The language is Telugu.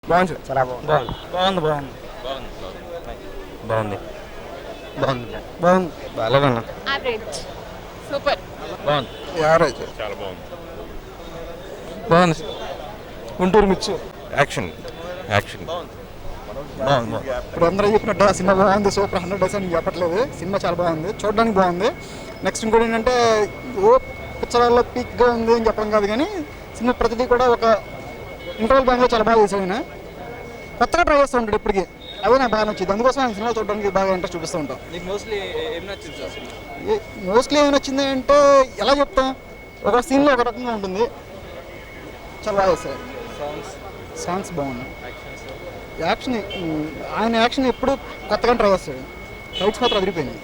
బాగుంది, చాలా బాగుంది. బాగుంది బాగుంది బాగుంది బాగుంది బాగుంది బాగాలేదన్న. యావరేజ్. సూపర్. బాగుంది. యావరేజ్. చాలా బాగుంది. బాగుంది. గుంటూరు మిర్చి. యాక్షన్ యాక్షన్ బాగుంది. ఇప్పుడు అందరూ చెప్పినట్టు సినిమా బాగుంది, సూపర్ 100% చెప్పట్లేదు. సినిమా చాలా బాగుంది, చూడడానికి బాగుంది. నెక్స్ట్ ఇంకోటి ఏంటంటే ఓ పిక్చర్లో పీక్గా ఉంది అని చెప్పడం కాదు, కానీ సినిమా ప్రతిదీ కూడా ఒక ఇంటర్వల్ బ్యాంక్లో చాలా బాగా చేసాడు. ఆయన కొత్తగా ట్రై చేస్తూ ఉంటాడు ఇప్పటికీ, అదే నాకు బాగా నచ్చింది. అందుకోసం ఆయన సినిమా చూడడానికి బాగా ఇంట్రెస్ట్ చూపిస్తూ ఉంటాం. మోస్ట్లీ ఏమి నచ్చింది అంటే ఎలా చెప్తాం, ఒక సీన్లో ఒక రకంగా ఉంటుంది, చాలా బాగా చేస్తారు. సాంగ్స్ బాగున్నాయి. యాక్షన్, ఆయన యాక్షన్ ఎప్పుడు కొత్తగా ట్రై చేస్తాడు. ఫైట్స్ మాత్రం అదిరిపోయింది.